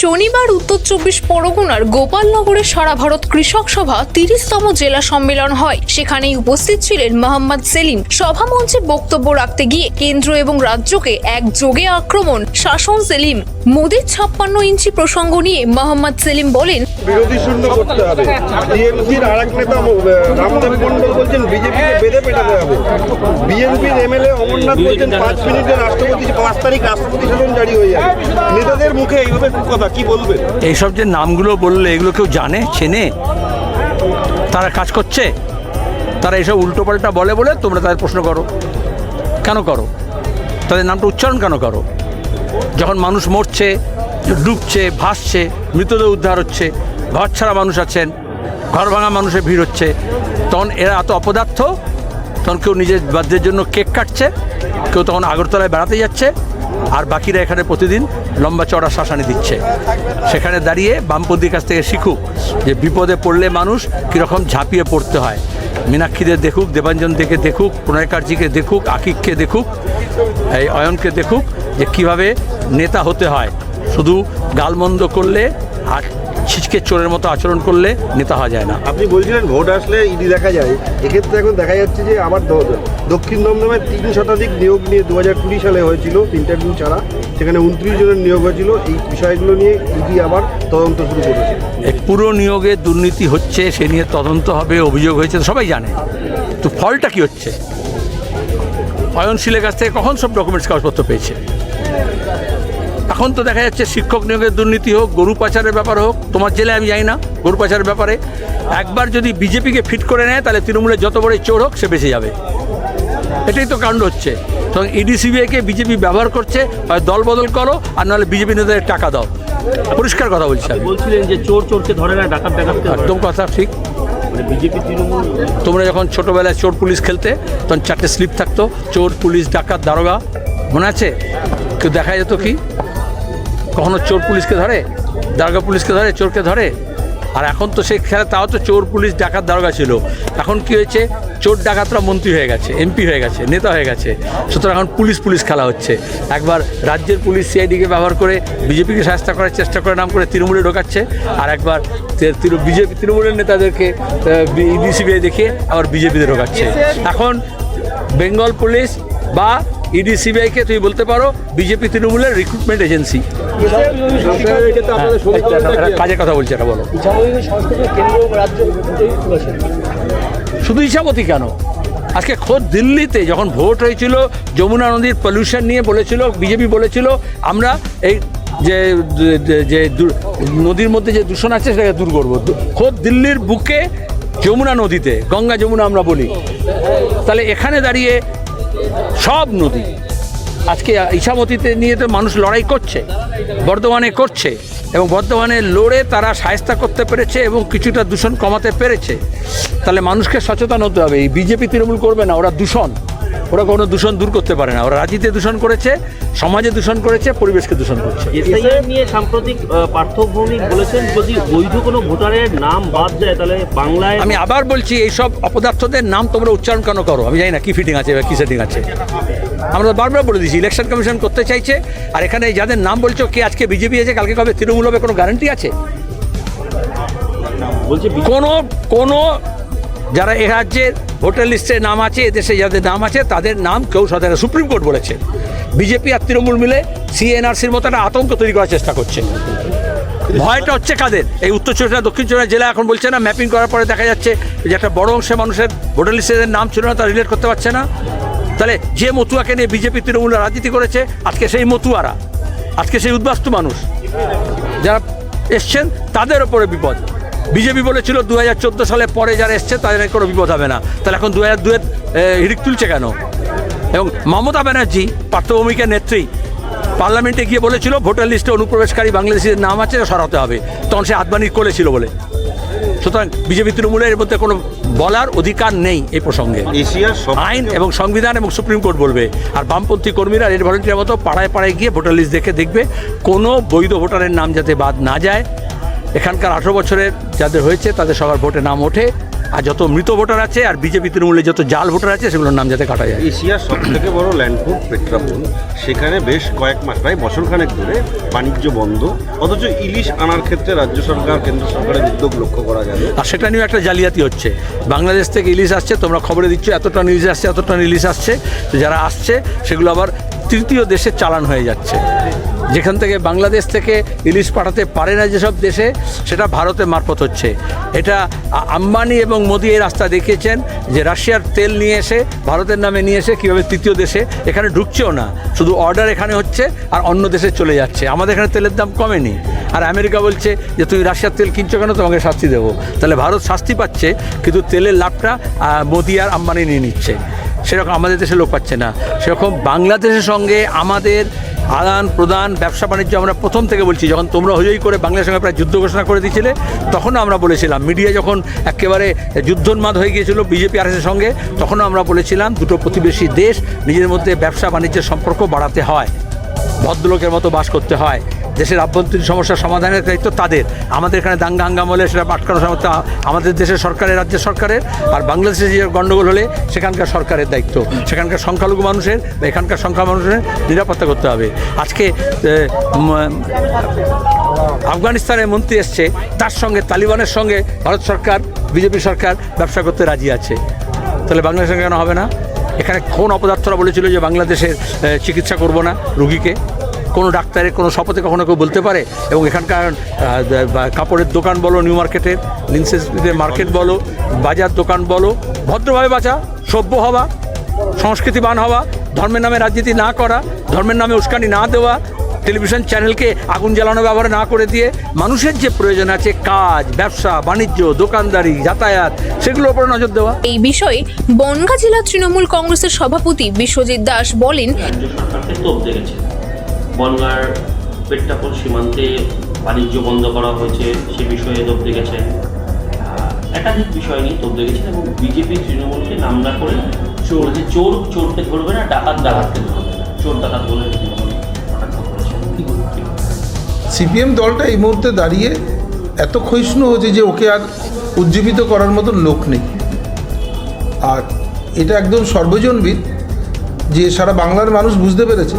শনিবার উত্তর 24 পরগনার গোপালনগরে সারা ভারত কৃষক সভা 30তম জেলা সম্মেলন হয়। সেখানেই উপস্থিত ছিলেন মোহাম্মদ সেলিম। সভামঞ্চে বক্তব্য রাখতে গিয়ে কেন্দ্র এবং রাজ্যকে একযোগে আক্রমণ শাসন সেলিম। মোদির 56 ইঞ্চি প্রসঙ্গ নিয়ে মোহাম্মদ সেলিম বলেন, বিরোধী শূন্য করতে হবে। টিএমসির আরেক নেতা রামদেব মন্ডল বলছেন বিজেপিকে বেঁধে পেটাতে হবে। বিএনপির এমএলএ অমরনাথ বলছেন 5 মিনিটে রাষ্ট্রপতি 5 তারিখ রাষ্ট্রপতি শাসন জারি হয়ে যাবে। নেতাদের মুখে এইভাবে কথা কি বলবেন? এইসব যে নামগুলো বললে এগুলো কেউ জানে, চেনে? তারা কাজ করছে? তারা এইসব উল্টোপাল্টা বলে বলে তোমরা তাদের প্রশ্ন করো। কেন করো? তাদের নামটা উচ্চারণ কেন করো? যখন মানুষ মরছে, ডুবছে, ভাসছে, মৃতদেহ উদ্ধার হচ্ছে, ঘর ছাড়া মানুষ আছেন, ঘর ভাঙা মানুষের ভিড় হচ্ছে, তখন এরা এত অপদার্থ। তখন কেউ নিজের বার্থডের জন্য কেক কাটছে, কেউ তখন আগরতলায় বেড়াতে যাচ্ছে, আর বাকিরা এখানে প্রতিদিন লম্বা চড়া শাসানি দিচ্ছে। সেখানে দাঁড়িয়ে বামপন্থীর কাছ থেকে শিখুক যে বিপদে পড়লে মানুষ কীরকম ঝাঁপিয়ে পড়তে হয়। মীনাক্ষীদের দেখুক, দেবাঞ্জন থেকে দেখুক, প্রণয় কার্জিকে দেখুক, আকিককে দেখুক, এই অয়নকে দেখুক যে কীভাবে নেতা হতে হয়। শুধু গালমন্দ করলে আর ছিচকে চোরের মতো আচরণ করলে নেতা হওয়া যায় না। আপনি বলছিলেন ভোট আসলে ইডি দেখা যায়, এক্ষেত্রে এখন দেখা যাচ্ছে যে আবার দক্ষিণ দমদমের 3 শতাধিক নিয়োগ নিয়ে 2020 সালে হয়েছিল ইন্টারভিউ ছাড়া, সেখানে 29 জনের নিয়োগ হয়েছিল। এই বিষয়গুলো নিয়ে ইডি আবার তদন্ত শুরু করেছে। এই পুরো নিয়োগে দুর্নীতি হচ্ছে, সে নিয়ে তদন্ত হবে, অভিযোগ হয়েছে, সবাই জানে। তো ফলটা কি হচ্ছে? অয়নশীলের কাছ থেকে কখন সব ডকুমেন্টস কাগজপত্র পেয়েছে? এখন তো দেখা যাচ্ছে শিক্ষক নিয়োগের দুর্নীতি হোক, গরু পাচারের ব্যাপার হোক। তোমার জেলায় আমি যাই না গরু পাচারের ব্যাপারে। একবার যদি বিজেপিকে ফিট করে নেয় তাহলে তৃণমূলের যত বড় চোর হোক সে বেঁচে যাবে। এটাই তো কাণ্ড হচ্ছে। তখন ইডি সিবিআইকে বিজেপি ব্যবহার করছে, হয় দল বদল করো আর নাহলে বিজেপি নেতাদের টাকা দাও। পরিষ্কার কথা বলছি আমি। বলছিলেন যে চোর চোরকে ধরে না, ডাকাত ডাকাতকে ধরে না। একদম কথা ঠিক। বিজেপি তৃণমূল, তোমরা যখন ছোটোবেলায় চোর পুলিশ খেলতে তখন 4টে স্লিপ থাকতো, চোর, পুলিশ, ডাকাত, দারোগা, মনে আছে? কেউ দেখা যেত কি কখনো চোর পুলিশকে ধরে, দারোগা পুলিশকে ধরে, চোরকে ধরে? আর এখন তো সেই খেলা, তাও তো চোর, পুলিশ, ডাকাত, দারোগা ছিল। এখন কি হয়েছে? চোর ডাকাতরা মন্ত্রী হয়ে গেছে, এমপি হয়ে গেছে, নেতা হয়ে গেছে। সুতরাং এখন পুলিশ খেলা হচ্ছে। একবার রাজ্যের পুলিশ সিআইডিকে ব্যবহার করে বিজেপিকে সাহায্য করার চেষ্টা করে নাম করে তৃণমূলে ঢোকাচ্ছে, আর একবার বিজেপি তৃণমূলের নেতাদেরকে ইডি সিবিআই দেখিয়ে আবার বিজেপিতে ঢোকাচ্ছে। এখন বেঙ্গল পুলিশ বা ইডি সিবিআইকে তুমি বলতে পারো বিজেপি তৃণমূলের রিক্রুটমেন্ট এজেন্সি। কাজের কথা বলছে এটা, বলো। শুধু ইচ্ছামতি কেন? আজকে খোদ দিল্লিতে যখন ভোট হয়েছিল, যমুনা নদীর পলিউশন নিয়ে বলেছিল বিজেপি, বলেছিল আমরা এই যে নদীর মধ্যে যে দূষণ আছে সেটাকে দূর করবো। খোদ দিল্লির বুকে যমুনা নদীতে, গঙ্গা যমুনা আমরা বলি। তাহলে এখানে দাঁড়িয়ে সব নদী আজকে ইছামতিতে নিয়ে তো মানুষ লড়াই করছে, বর্ধমানে করছে, এবং বর্ধমানে লড়ে তারা শায়েস্তা করতে পেরেছে এবং কিছুটা দূষণ কমাতে পেরেছে। তাহলে মানুষকে সচেতন হতে হবে। এই বিজেপি তৃণমূল করবে না, ওরা দূষণ, ওরা কোনো দূষণ দূর করতে পারে না। ওরা রাজ্যে দূষণ করেছে, সমাজে দূষণ করেছে, পরিবেশকে দূষণ করছে। এসআইআর নিয়ে সাম্প্রতিক পার্থ ভৌমিক বলেছেন যদি বৈধ কোনো ভোটারের নাম বাদ যায় তাহলে বাংলায়। আমি আবার বলছি, এইসব অপদার্থদের নাম তোমরা উচ্চারণ কেন করো? আমি জানি না কি ফিটিং আছে বা কি সেটিং আছে। আমরা তো বারবার বলে দিয়েছি ইলেকশন কমিশন করতে চাইছে, আর এখানে যাদের নাম বলছো কে আজকে বিজেপি আছে কালকে কবে তৃণমূল হবে, কোনো গ্যারান্টি আছে? বলছে কোনো যারা এ রাজ্যের ভোটার লিস্টে নাম আছে, এদেশে যাদের নাম আছে তাদের নাম কেউ সাধারণ, সুপ্রিম কোর্ট বলেছে বিজেপি আর তৃণমূল মিলে সিএনআরসির মতো একটা আতঙ্ক তৈরি করার চেষ্টা করছে। ভয়টা হচ্ছে কাদের? এই উত্তর চব্বিশ পরগনা, দক্ষিণ চব্বিশ পরগনা জেলা এখন বলছে না, ম্যাপিং করার পরে দেখা যাচ্ছে যে একটা বড় অংশের মানুষের ভোটার লিস্টের নাম ছিল না, তারা রিলেট করতে পারছে না। তাহলে যে মতুয়াকে নিয়ে বিজেপি তৃণমূল রাজনীতি করেছে, আজকে সেই মতুয়ারা, আজকে সেই উদ্বাস্তু মানুষ যারা এসছেন তাদের ওপরে বিপদ। বিজেপি বলেছিল 2014 সালে পরে যারা এসছে তাদের কোনো বিপদ হবে না, তাহলে এখন 2002-এর হিড়িক তুলছে কেন? এবং মমতা ব্যানার্জি পার্থ ভৌমিকের নেত্রী পার্লামেন্টে গিয়ে বলেছিল ভোটার লিস্টে অনুপ্রবেশকারী বাংলাদেশের নাম আছে, সরাতে হবে। তখন সে আদবানি করেছিল বলে। সুতরাং বিজেপি তৃণমূলের মধ্যে কোনো বলার অধিকার নেই এই প্রসঙ্গে। আইন এবং সংবিধান এবং সুপ্রিম কোর্ট বলবে। আর বামপন্থী কর্মীরা রেড ভলেন্টিয়ার মতো পাড়ায় পাড়ায় গিয়ে ভোটার লিস্ট দেখবে কোনো বৈধ ভোটারের নাম যাতে বাদ না যায়। এখানকার 18 বছরের যাদের হয়েছে তাদের সবার ভোটে নাম ওঠে, আর যত মৃত ভোটার আছে আর বিজেপি তৃণমূলের যত জাল ভোটার আছে সেগুলোর নাম যাতে কাটা যায়। এশিয়ার সব থেকে বড় ল্যান্ডপোর্ট পেট্রাপোল, সেখানে বেশ কয়েক মাস, প্রায় বছরখানেক ধরে বাণিজ্য বন্ধ, অথচ ইলিশ আনার ক্ষেত্রে রাজ্য সরকার কেন্দ্র সরকারের উদ্যোগ লক্ষ্য করা গেল। আর সেটা নিয়েও একটা জালিয়াতি হচ্ছে। বাংলাদেশ থেকে ইলিশ আসছে, তোমরা খবরে দিচ্ছ এতটা ইলিশ আসছে, এতটা ইলিশ আসছে, তো যারা আসছে সেগুলো আবার তৃতীয় দেশে চালান হয়ে যাচ্ছে। যেখান থেকে বাংলাদেশ থেকে ইলিশ পাঠাতে পারে না যেসব দেশে, সেটা ভারতের মারফত হচ্ছে। এটা আম্বানি এবং মোদি এই রাস্তা দেখিয়েছেন যে রাশিয়ার তেল নিয়ে এসে, ভারতের নামে নিয়ে এসে কীভাবে তৃতীয় দেশে এখানে ঢুকছেও না, শুধু অর্ডার এখানে হচ্ছে আর অন্য দেশে চলে যাচ্ছে। আমাদের এখানে তেলের দাম কমেনি, আর আমেরিকা বলছে যে তুমি রাশিয়ার তেল কিনছো কেন, তোমাকে শাস্তি দেবো। তাহলে ভারত শাস্তি পাচ্ছে, কিন্তু তেলের লাভটা মোদি আর আম্বানি নিয়ে নিচ্ছে। সেরকম আমাদের দেশে লোক পাচ্ছে না। সেরকম বাংলাদেশের সঙ্গে আমাদের আদান প্রদান, ব্যবসা বাণিজ্য আমরা প্রথম থেকে বলছি। যখন তোমরা হই করে বাংলাদেশের সঙ্গে প্রায় যুদ্ধ ঘোষণা করে দিয়েছিলে, তখনও আমরা বলেছিলাম, মিডিয়া যখন একেবারে যুদ্ধোন্মাদ হয়ে গিয়েছিল বিজেপি আর এর সঙ্গে, তখনও আমরা বলেছিলাম দুটো প্রতিবেশী দেশ নিজের মধ্যে ব্যবসা বাণিজ্যের সম্পর্ক বাড়াতে হয়, ভদ্রলোকের মতো বাস করতে হয়। দেশের আভ্যন্তরীণ সমস্যার সমাধানের দায়িত্ব তাদের। আমাদের এখানে দাঙ্গা হাঙ্গামা হলে সেটা আটকানোর সামর্থ্য আমাদের দেশের সরকারের, রাজ্যের সরকারের। আর বাংলাদেশে যে গণ্ডগোল হলে সেখানকার সরকারের দায়িত্ব, সেখানকার সংখ্যালঘু মানুষের বা এখানকার সংখ্যা মানুষের নিরাপত্তা করতে হবে। আজকে আফগানিস্তানের মন্ত্রী এসছে, তার সঙ্গে তালিবানের সঙ্গে ভারত সরকার, বিজেপি সরকার ব্যবসা করতে রাজি আছে। তাহলে বাংলাদেশের কেন হবে না? এখানে কোন অপদার্থরা বলেছিল যে বাংলাদেশের চিকিৎসা করব না রুগীকে? কোনো ডাক্তারের কোনো শপথে কখনো কেউ বলতে পারে? এবং এখানকার কাপড়ের দোকান বলো, নিউ মার্কেটের লিন্সেসের মার্কেট বলো, বাজার দোকান বলো, ভদ্রভাবে বাঁচা, সভ্য হওয়া, সংস্কৃতিবান হওয়া, ধর্মের নামে রাজনীতি না করা, ধর্মের নামে উস্কানি না দেওয়া, টেলিভিশন চ্যানেলকে আগুন জ্বালানো ব্যবহার না করে দিয়ে মানুষের যে প্রয়োজন আছে, কাজ, ব্যবসা বাণিজ্য, দোকানদারি, যাতায়াত, সেগুলোর উপর নজর দেওয়া। এই বিষয়ে বনগাঁ জেলা তৃণমূল কংগ্রেসের সভাপতি বিশ্বজিৎ দাস বলেন, রাজ্য সরকারকে তোপ দেখেছে, বনগাঁর পেট্টাপোল সীমান্তে বাণিজ্য বন্ধ করা হয়েছে, সে বিষয়ে তোপ দেখেছে, একাধিক বিষয় নিয়ে তোপ দেখেছেন এবং বিজেপি তৃণমূলকে নাম না করে বলেছে চোর চোরকে ধরবে না, ডাকাত ডাকাতকে ধরবে না, চোর ডাকাত বলে তৃণমূল কটাক্ষ করেছেন। সিপিএম দলটা এই মুহূর্তে দাঁড়িয়ে এত ক্ষয়িষ্ণু হয়েছে যে ওকে আর উজ্জীবিত করার মতন লোক নেই। আর এটা একদম সর্বজনবিদ যে সারা বাংলার মানুষ বুঝতে পেরেছে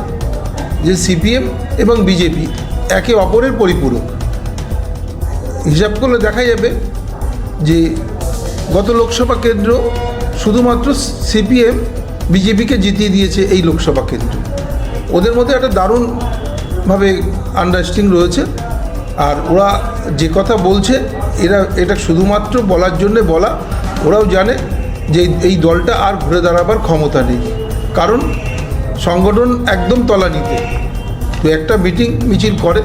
যে সিপিএম এবং বিজেপি একে অপরের পরিপূরক। হিসাব করলে দেখা যাবে যে গত লোকসভা কেন্দ্র শুধুমাত্র সিপিএম বিজেপিকে জিতিয়ে দিয়েছে এই লোকসভা কেন্দ্র। ওদের মধ্যে একটা দারুণভাবে আন্ডারস্ট্যান্ডিং রয়েছে। আর ওরা যে কথা বলছে এটা শুধুমাত্র বলার জন্যে বলা। ওরাও জানে যে এই দলটা আর ঘুরে দাঁড়াবার ক্ষমতা নেই, কারণ সংগঠন একদম তলানিতে। তো একটা মিছিল করে,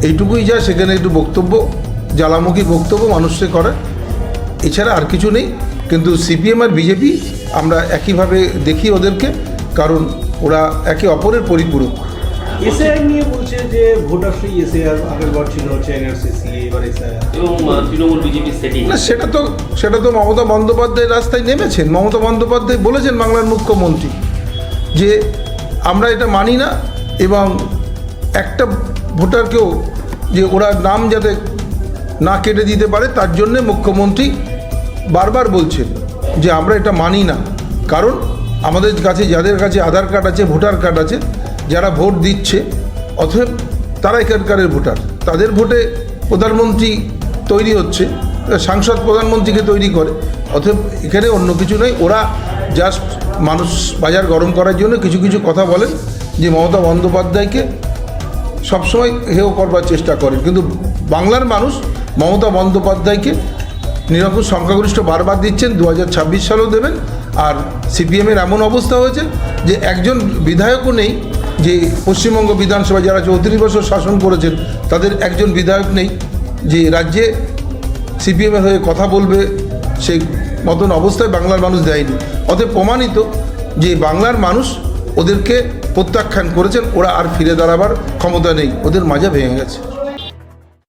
এইটুকুই যা, সেখানে একটু বক্তব্য, জ্বালামুখী বক্তব্য মানুষকে করে, এছাড়া আর কিছু নেই। কিন্তু সিপিএম আর বিজেপি আমরা একইভাবে দেখি ওদেরকে, কারণ ওরা একে অপরের পরিপূরক। এসআইআর নিয়ে বলছে যে ভোটার ফ্রি এসআইআর আগের বার ছিল হচ্ছে এনআরসিসি, এবার এসআইআর এবং তৃণমূল বিজেপি সেটিং না, সেটা তো মমতা বন্দ্যোপাধ্যায় রাস্তায় নেমেছেন। মমতা বন্দ্যোপাধ্যায় বলেছেন, বাংলার মুখ্যমন্ত্রী, যে আমরা এটা মানি না এবং একটা ভোটারকেও যে ওরা নাম যাতে না কেটে দিতে পারে তার জন্যে মুখ্যমন্ত্রী বারবার বলছেন যে আমরা এটা মানি না। কারণ আমাদের কাছে যাদের কাছে আধার কার্ড আছে, ভোটার কার্ড আছে, যারা ভোট দিচ্ছে, অতএব তারা এখানকারের ভোটার, তাদের ভোটে প্রধানমন্ত্রী তৈরি হচ্ছে, সাংসদ প্রধানমন্ত্রীকে তৈরি করে। অতএব এখানে অন্য কিছু নয়। ওরা জাস্ট মানুষ বাজার গরম করার জন্য কিছু কিছু কথা বলেন, যে মমতা বন্দ্যোপাধ্যায়কে সবসময় হেয় করবার চেষ্টা করেন। কিন্তু বাংলার মানুষ মমতা বন্দ্যোপাধ্যায়কে নিরঙ্কুশ সংখ্যাগরিষ্ঠ বারবার দিচ্ছেন, 2026 সালেও দেবেন। আর সিপিএমের এমন অবস্থা হয়েছে যে একজন বিধায়কও নেই, যে পশ্চিমবঙ্গ বিধানসভা যারা 34 বছর শাসন করেছেন তাদের একজন বিধায়ক নেই যে রাজ্যে সিপিএমের হয়ে কথা বলবে, সেই মতন অবস্থায় বাংলার মানুষ দেয়নি। অতএব প্রমাণিত যে বাংলার মানুষ ওদেরকে প্রত্যাখ্যান করেছেন, ওরা আর ফিরে দাঁড়াবার ক্ষমতা নেই, ওদের মাজা ভেঙে গেছে।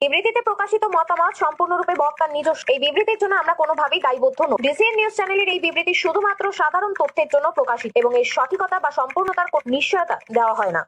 বিবৃতিতে প্রকাশিত মতামত সম্পূর্ণরূপে বক্তার নিজস্ব। এই বিবৃতির জন্য আমরা কোনোভাবেই দায়বদ্ধ নই। ডিসিএন নিউজ চ্যানেলের এই বিবৃতি শুধুমাত্র সাধারণ তথ্যের জন্য প্রকাশিত এবং এর সঠিকতা বা সম্পূর্ণতার কোনো নিশ্চয়তা দেওয়া হয় না।